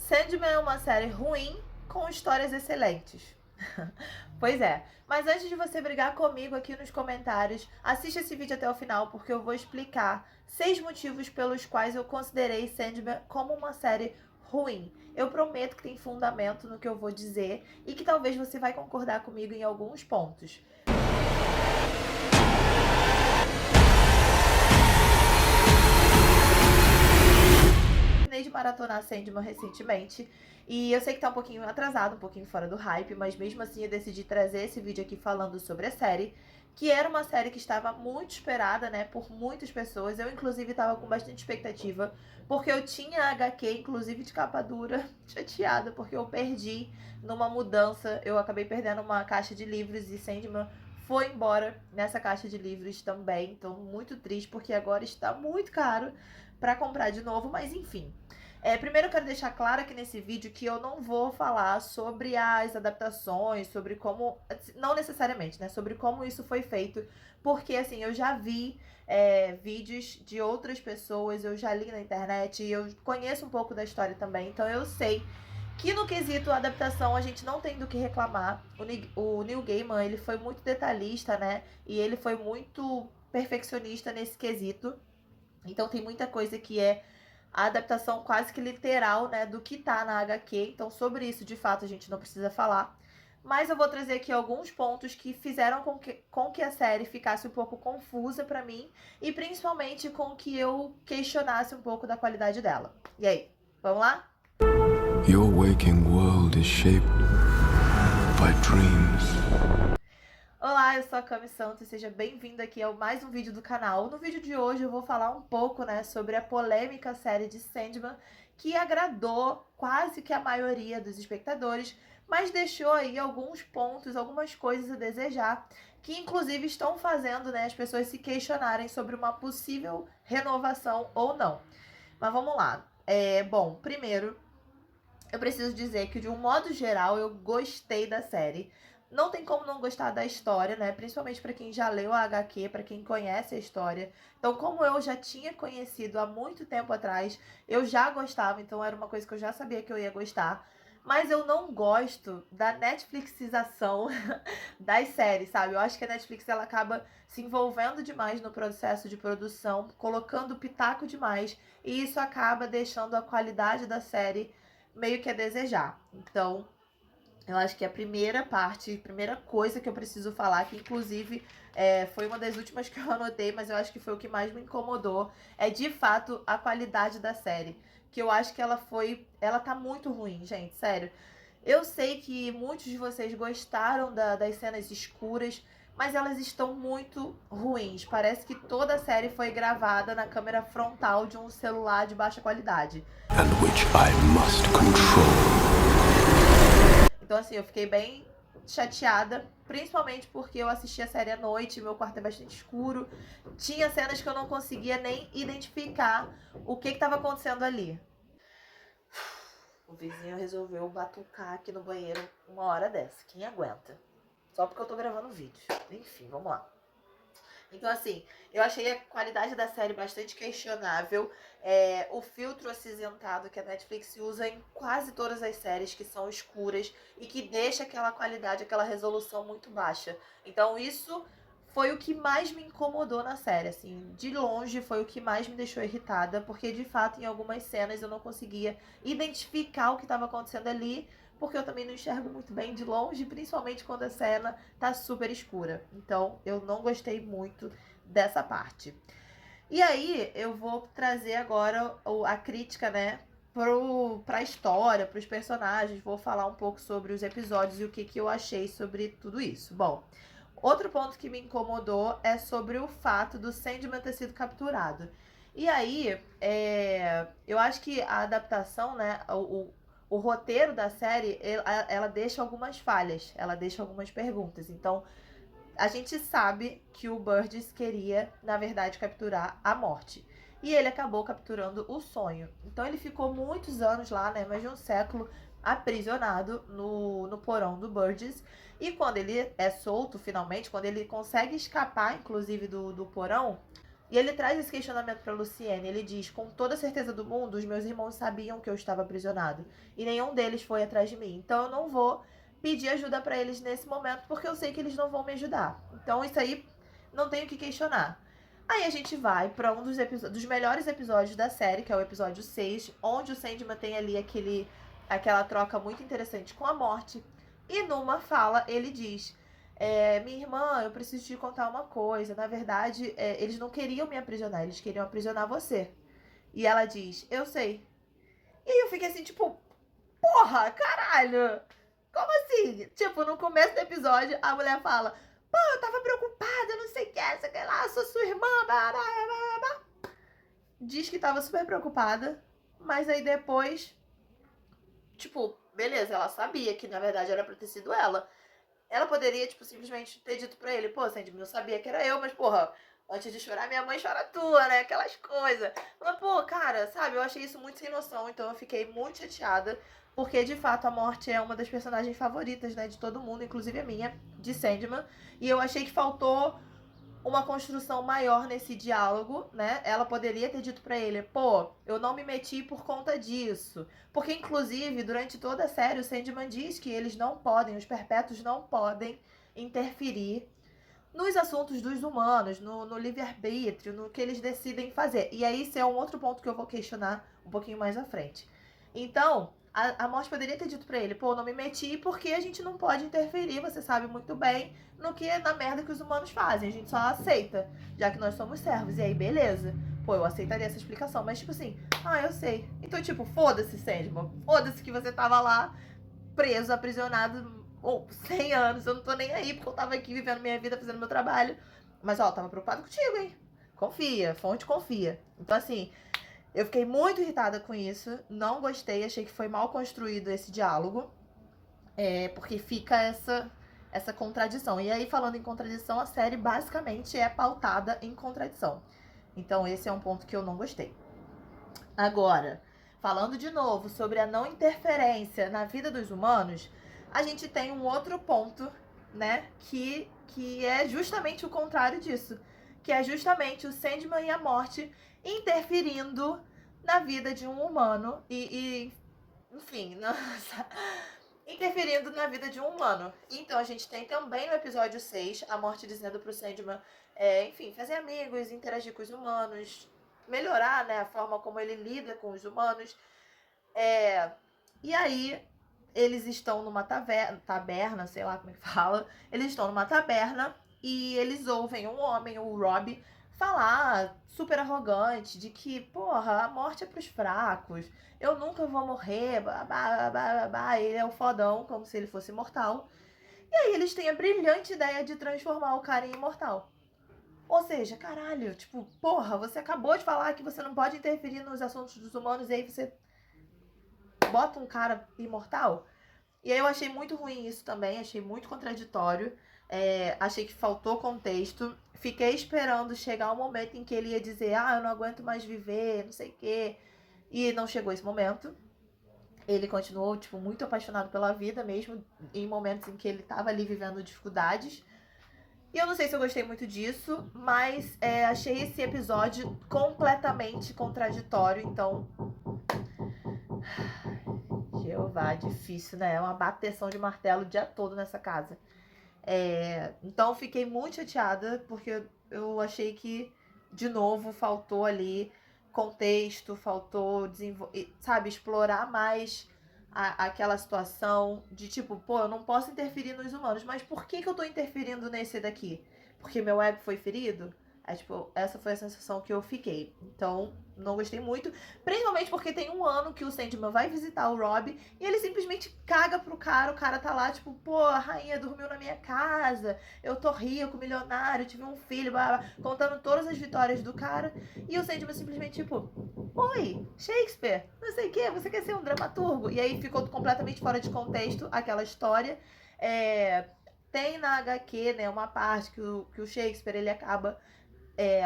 Sandman é uma série ruim com histórias excelentes. Pois é, mas antes de você brigar comigo aqui nos comentários, assista esse vídeo até o final porque eu vou explicar 6 motivos pelos quais eu considerei Sandman como uma série ruim. Eu prometo que tem fundamento no que eu vou dizer e que talvez você vai concordar comigo em alguns pontos. Terminei de maratonar Sandman recentemente e eu sei que tá um pouquinho atrasado, um pouquinho fora do hype, mas mesmo assim eu decidi trazer esse vídeo aqui falando sobre a série, que era uma série que estava muito esperada, né, por muitas pessoas. Eu, inclusive, estava com bastante expectativa, porque eu tinha HQ, inclusive de capa dura, chateada, porque eu perdi numa mudança, eu acabei perdendo uma caixa de livros e Sandman foi embora nessa caixa de livros também, então muito triste, porque agora está muito caro para comprar de novo, mas enfim. Primeiro eu quero deixar claro aqui nesse vídeo que eu não vou falar sobre as adaptações, sobre como, não necessariamente, né, sobre como isso foi feito, porque assim, eu já vi vídeos de outras pessoas, eu já li na internet, e eu conheço um pouco da história também, então eu sei que no quesito adaptação a gente não tem do que reclamar. O Neil Gaiman, ele foi muito detalhista, né, e ele foi muito perfeccionista nesse quesito. Então tem muita coisa que é a adaptação quase que literal, né, do que tá na HQ. Então sobre isso, de fato, a gente não precisa falar. Mas eu vou trazer aqui alguns pontos que fizeram com que a série ficasse um pouco confusa pra mim. E principalmente com que eu questionasse um pouco da qualidade dela. E aí, vamos lá? Your waking world is shaped by dreams. Olá, eu sou a Cami Santos e seja bem-vindo aqui a mais um vídeo do canal. No vídeo de hoje eu vou falar um pouco, né, sobre a polêmica série de Sandman, que agradou quase que a maioria dos espectadores, mas deixou aí alguns pontos, algumas coisas a desejar, que inclusive estão fazendo, né, as pessoas se questionarem sobre uma possível renovação ou não. Mas vamos lá. Bom, primeiro, eu preciso dizer que, de um modo geral, eu gostei da série. Não tem como não gostar da história, né? Principalmente para quem já leu a HQ, para quem conhece a história. Então, como eu já tinha conhecido há muito tempo atrás, eu já gostava, então era uma coisa que eu já sabia que eu ia gostar. Mas eu não gosto da Netflixização das séries, sabe? Eu acho que a Netflix ela acaba se envolvendo demais no processo de produção, colocando pitaco demais, e isso acaba deixando a qualidade da série meio que a desejar. Então, eu acho que a primeira parte, a primeira coisa que eu preciso falar, que inclusive foi uma das últimas que eu anotei, mas eu acho que foi o que mais me incomodou, é de fato a qualidade da série. Que eu acho que ela tá muito ruim, gente, sério. Eu sei que muitos de vocês gostaram das cenas escuras, mas elas estão muito ruins. Parece que toda a série foi gravada na câmera frontal de um celular de baixa qualidade. And which I must control. Então, assim, eu fiquei bem chateada, principalmente porque eu assisti a série à noite, meu quarto é bastante escuro, tinha cenas que eu não conseguia nem identificar o que estava acontecendo ali. O vizinho resolveu batucar aqui no banheiro uma hora dessa, quem aguenta? Só porque eu tô gravando vídeo. Enfim, vamos lá. Então, assim, eu achei a qualidade da série bastante questionável. O filtro acinzentado que a Netflix usa em quase todas as séries que são escuras e que deixa aquela qualidade, aquela resolução muito baixa. Então, isso foi o que mais me incomodou na série, assim, de longe foi o que mais me deixou irritada, porque de fato em algumas cenas eu não conseguia identificar o que estava acontecendo ali, porque eu também não enxergo muito bem de longe, principalmente quando a cena tá super escura. Então, eu não gostei muito dessa parte. E aí, eu vou trazer agora a crítica, né, pra história, pros personagens. Vou falar um pouco sobre os episódios e o que eu achei sobre tudo isso. Bom, outro ponto que me incomodou é sobre o fato do Sandman ter sido capturado. E aí, eu acho que a adaptação, né, o roteiro da série, ela deixa algumas falhas, ela deixa algumas perguntas. Então, a gente sabe que o Burgess queria, na verdade, capturar a morte. E ele acabou capturando o sonho. Então ele ficou muitos anos lá, né, mais de um século, aprisionado no porão do Burgess. E quando ele é solto, finalmente, quando ele consegue escapar, inclusive, do porão, E ele traz esse questionamento para Luciene. Ele diz: com toda certeza do mundo, os meus irmãos sabiam que eu estava aprisionado. E nenhum deles foi atrás de mim. Então eu não vou pedir ajuda para eles nesse momento, porque eu sei que eles não vão me ajudar. Então isso aí não tenho que questionar. Aí a gente vai para um dos melhores episódios da série, que é o episódio 6, onde o Sandman tem ali aquela troca muito interessante com a morte. E numa fala ele diz: minha irmã, eu preciso te contar uma coisa. Na verdade, eles não queriam me aprisionar, eles queriam aprisionar você. E ela diz: eu sei. E aí eu fiquei assim, tipo, porra, caralho! Como assim? Tipo, no começo do episódio, a mulher fala: pô, eu tava preocupada, não sei o que, não sei o que lá, sou sua irmã, blá, blá, blá, blá. Diz que tava super preocupada, mas aí depois, tipo, beleza, ela sabia que na verdade era pra ter sido ela. Ela poderia, tipo, simplesmente ter dito pra ele: pô, Sandy, eu sabia que era eu, mas, porra, antes de chorar, minha mãe chora tua, né? Aquelas coisas. Mas, pô, cara, sabe, eu achei isso muito sem noção, então eu fiquei muito chateada, porque, de fato, a morte é uma das personagens favoritas, né, de todo mundo, inclusive a minha, de Sandman. E eu achei que faltou uma construção maior nesse diálogo, né? Ela poderia ter dito pra ele: pô, eu não me meti por conta disso. Porque, inclusive, durante toda a série, o Sandman diz que eles não podem, os perpétuos não podem interferir nos assuntos dos humanos, no livre-arbítrio, no que eles decidem fazer. E aí, esse é um outro ponto que eu vou questionar um pouquinho mais à frente. Então, a morte poderia ter dito pra ele: pô, não me meti porque a gente não pode interferir, você sabe muito bem, no que na merda que os humanos fazem. A gente só aceita, já que nós somos servos. E aí, beleza. Pô, eu aceitaria essa explicação. Mas, tipo assim, eu sei. Então, tipo, foda-se, Sandman. Foda-se que você tava lá, preso, aprisionado, 100 anos. Eu não tô nem aí, porque eu tava aqui vivendo minha vida, fazendo meu trabalho. Mas, ó, eu tava preocupado contigo, hein? Confia, fonte confia. Então, assim, eu fiquei muito irritada com isso. Não gostei, achei que foi mal construído esse diálogo. Porque fica essa contradição. E aí, falando em contradição, a série basicamente é pautada em contradição. Então, esse é um ponto que eu não gostei. Agora, falando de novo sobre a não interferência na vida dos humanos, a gente tem um outro ponto, né, que é justamente o contrário disso, que é justamente o Sandman e a morte interferindo na vida de um humano enfim, nossa, interferindo na vida de um humano. Então a gente tem também no episódio 6 a morte dizendo pro Sandman, enfim, fazer amigos, interagir com os humanos, melhorar, né, a forma como ele lida com os humanos. E aí eles estão numa taberna, sei lá como é que fala. Eles estão numa taberna e eles ouvem um homem, o Rob, falar super arrogante de que, porra, a morte é pros fracos, eu nunca vou morrer, ele é o fodão, como se ele fosse imortal. E aí eles têm a brilhante ideia de transformar o cara em imortal. Ou seja, caralho, tipo, porra, você acabou de falar que você não pode interferir nos assuntos dos humanos e aí você bota um cara imortal? E aí eu achei muito ruim isso também, achei muito contraditório. Achei que faltou contexto. Fiquei esperando chegar o momento em que ele ia dizer: eu não aguento mais viver, não sei o quê. E não chegou esse momento. Ele continuou, tipo, muito apaixonado pela vida, mesmo em momentos em que ele tava ali vivendo dificuldades. E eu não sei se eu gostei muito disso, mas achei esse episódio completamente contraditório. Então, Jeová, difícil, né? É uma bateção de martelo o dia todo nessa casa. Então eu fiquei muito chateada, porque eu achei que, de novo, faltou ali contexto, faltou sabe, explorar mais aquela situação de tipo, pô, eu não posso interferir nos humanos, mas por que eu tô interferindo nesse daqui? Porque meu ego foi ferido? Tipo, essa foi a sensação que eu fiquei. Então, não gostei muito. Principalmente porque tem um ano que o Sandman vai visitar o Rob e ele simplesmente caga pro cara. O cara tá lá, tipo, pô, a rainha dormiu na minha casa, eu tô rico, milionário, tive um filho, blá, blá, contando todas as vitórias do cara. E o Sandman simplesmente, tipo, oi, Shakespeare, não sei o que, você quer ser um dramaturgo? E aí ficou completamente fora de contexto aquela história. Tem na HQ, né, uma parte que o Shakespeare, ele acaba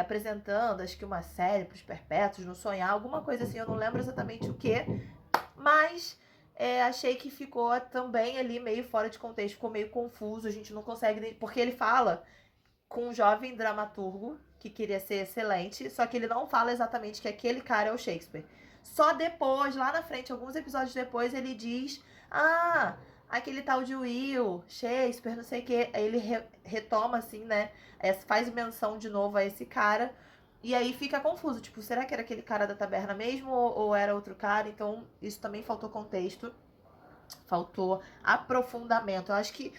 apresentando, acho que uma série pros perpétuos, no sonhar, alguma coisa assim, eu não lembro exatamente o que, mas achei que ficou também ali meio fora de contexto, ficou meio confuso, a gente não consegue, porque ele fala com um jovem dramaturgo que queria ser excelente, só que ele não fala exatamente que aquele cara é o Shakespeare. Só depois, lá na frente, alguns episódios depois, ele diz: ah, aquele tal de Will, Shakespeare, não sei o quê. Aí ele retoma, assim, né? Faz menção de novo a esse cara. E aí fica confuso, tipo, será que era aquele cara da taberna mesmo ou era outro cara? Então, isso também faltou contexto. Faltou aprofundamento. Eu acho que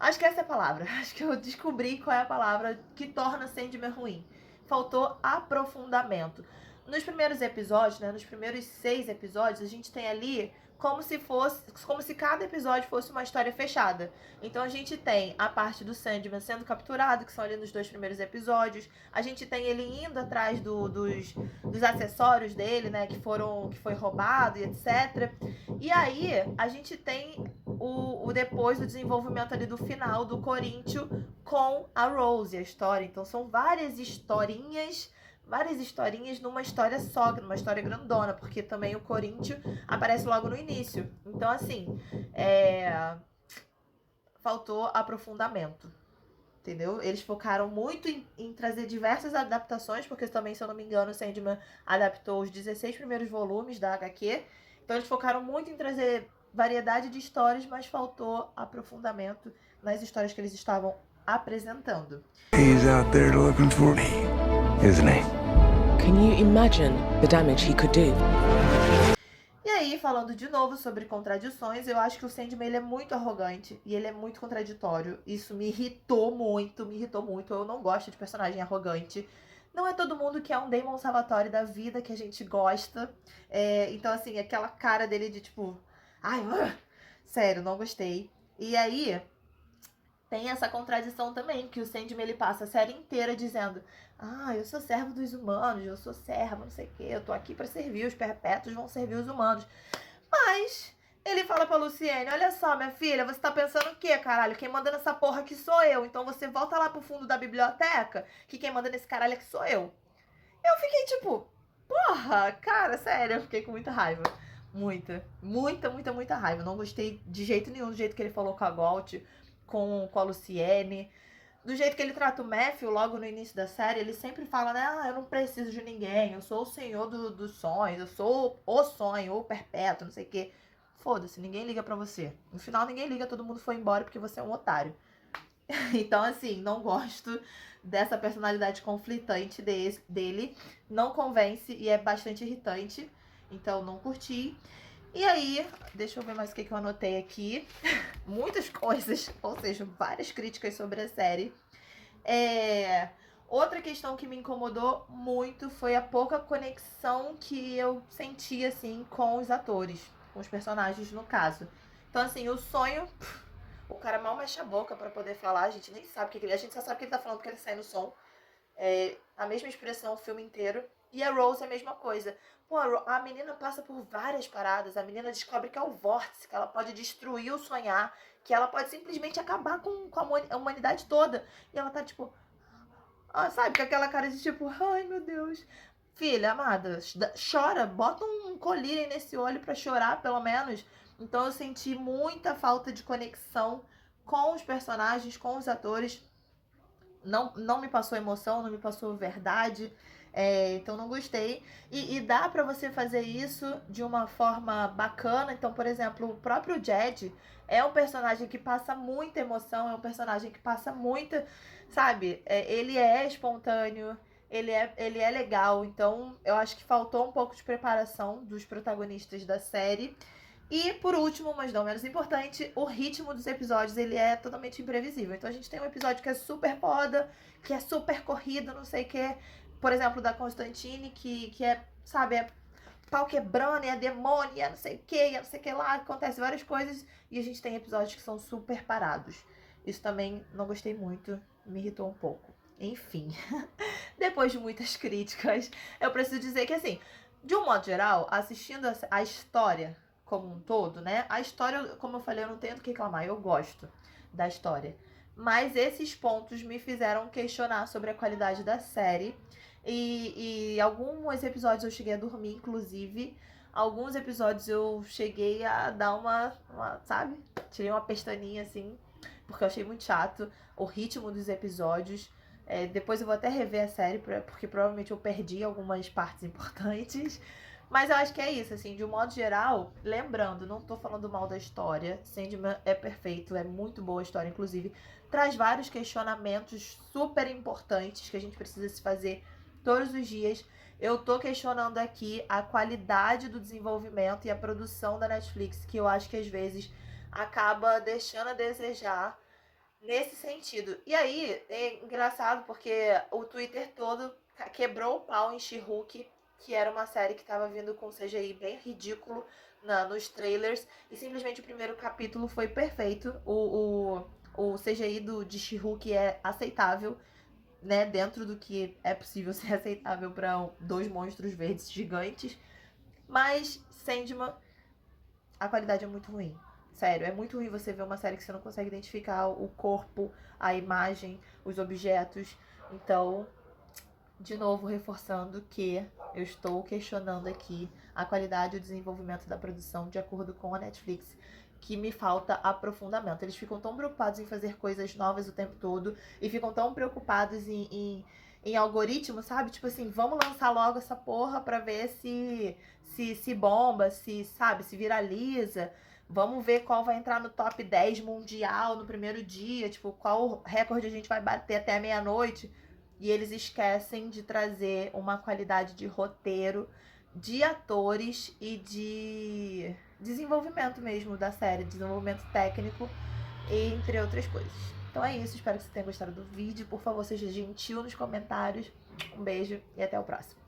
essa é a palavra. Acho que eu descobri qual é a palavra que torna Sandman ruim. Faltou aprofundamento. Nos primeiros episódios, né, nos primeiros 6 episódios, a gente tem ali como se cada episódio fosse uma história fechada. Então a gente tem a parte do Sandman sendo capturado, que são ali nos 2 primeiros episódios. A gente tem ele indo atrás dos acessórios dele, né, que foi roubado e etc. E aí a gente tem o depois do desenvolvimento ali do final do Corinthians com a Rose, a história. Então são várias historinhas numa história só, numa história grandona, porque também o Corinthians aparece logo no início. Então, assim, faltou aprofundamento, entendeu? Eles focaram muito em trazer diversas adaptações, porque também, se eu não me engano, o Sandman adaptou os 16 primeiros volumes da HQ. Então, eles focaram muito em trazer variedade de histórias, mas faltou aprofundamento nas histórias que eles estavam apresentando. He's out there looking for me, isn't he? Can you imagine the damage he could do? E aí, falando de novo sobre contradições, eu acho que o Sandman ele é muito arrogante e ele é muito contraditório. Isso me irritou muito. Eu não gosto de personagem arrogante. Não é todo mundo que é um Damon Salvatore da vida que a gente gosta. Então, assim, aquela cara dele de tipo... ai, sério, não gostei. E aí, tem essa contradição também, que o Sandman ele passa a série inteira dizendo: ah, eu sou servo dos humanos, eu sou servo, não sei o quê, eu tô aqui pra servir, os perpétuos vão servir os humanos. Mas ele fala pra Luciene: olha só, minha filha, você tá pensando o quê, caralho? Quem manda nessa porra aqui sou eu, então você volta lá pro fundo da biblioteca, que quem manda nesse caralho aqui sou eu. Eu fiquei tipo, porra, cara, sério, eu fiquei com muita raiva. Muita raiva. Não gostei de jeito nenhum do jeito que ele falou com a Gold, com a Luciene. Do jeito que ele trata o Matthew logo no início da série, ele sempre fala, né? Ah, eu não preciso de ninguém, eu sou o senhor dos sonhos, eu sou o sonho, o perpétuo, não sei o quê. Foda-se, ninguém liga pra você. No final ninguém liga, todo mundo foi embora porque você é um otário. Então, assim, não gosto dessa personalidade conflitante dele. Não convence e é bastante irritante. Então, não curti. E aí, deixa eu ver mais o que eu anotei aqui. Muitas coisas, ou seja, várias críticas sobre a série. Outra questão que me incomodou muito foi a pouca conexão que eu senti, assim, com os atores, com os personagens, no caso. Então, assim, o sonho, o cara mal mexe a boca pra poder falar, a gente nem sabe o que ele... A gente só sabe que ele tá falando porque ele sai no som. A mesma expressão o filme inteiro. E a Rose é a mesma coisa. Pô, a menina passa por várias paradas. A menina descobre que é o vórtice, que ela pode destruir o sonhar, que ela pode simplesmente acabar com a humanidade toda. E ela tá tipo... sabe, com aquela cara de tipo... ai, meu Deus. Filha, amada, chora. Bota um colírio nesse olho pra chorar, pelo menos. Então eu senti muita falta de conexão com os personagens, com os atores. Não me passou emoção, não me passou verdade. Então não gostei. E dá pra você fazer isso de uma forma bacana. Então, por exemplo, o próprio Jed é um personagem que passa muita emoção, é um personagem que passa muita, sabe? Ele é espontâneo, ele é legal. Então, eu acho que faltou um pouco de preparação dos protagonistas da série. E, por último, mas não menos importante, o ritmo dos episódios, ele é totalmente imprevisível. Então, a gente tem um episódio que é super foda, que é super corrido, não sei o quê. Por exemplo, da Constantine, que é, sabe, é pau quebrando, é demônio, é não sei o quê, é não sei o que lá. Acontece várias coisas e a gente tem episódios que são super parados. Isso também não gostei muito, me irritou um pouco. Enfim, depois de muitas críticas, eu preciso dizer que, assim, de um modo geral, assistindo a história como um todo, né? A história, como eu falei, eu não tenho do que reclamar, eu gosto da história. Mas esses pontos me fizeram questionar sobre a qualidade da série. E alguns episódios eu cheguei a dormir, inclusive. Alguns episódios eu cheguei a dar uma sabe? Tirei uma pestaninha, assim, porque eu achei muito chato o ritmo dos episódios. Depois eu vou até rever a série, porque provavelmente eu perdi algumas partes importantes. Mas eu acho que é isso, assim, de um modo geral, lembrando, não tô falando mal da história, Sandman é perfeito, é muito boa a história, inclusive traz vários questionamentos super importantes que a gente precisa se fazer todos os dias. Eu tô questionando aqui a qualidade do desenvolvimento e a produção da Netflix, que eu acho que às vezes acaba deixando a desejar nesse sentido. E aí, é engraçado porque o Twitter todo quebrou o pau em She-Hulk, que era uma série que estava vindo com CGI bem ridículo nos trailers, e simplesmente o primeiro capítulo foi perfeito. O CGI de She-Hulk é aceitável, né, dentro do que é possível ser aceitável para 2 monstros verdes gigantes. Mas Sandman, a qualidade é muito ruim. Sério, é muito ruim você ver uma série que você não consegue identificar o corpo, a imagem, os objetos. Então, de novo, reforçando que eu estou questionando aqui a qualidade e o desenvolvimento da produção de acordo com a Netflix, que me falta aprofundamento. Eles ficam tão preocupados em fazer coisas novas o tempo todo e ficam tão preocupados em algoritmo, sabe? Tipo assim, vamos lançar logo essa porra pra ver se bomba, sabe, se viraliza. Vamos ver qual vai entrar no top 10 mundial no primeiro dia, tipo, qual recorde a gente vai bater até meia-noite. E eles esquecem de trazer uma qualidade de roteiro, de atores e de desenvolvimento mesmo da série, desenvolvimento técnico, entre outras coisas. Então é isso, espero que você tenha gostado do vídeo. Por favor, seja gentil nos comentários. Um beijo e até o próximo.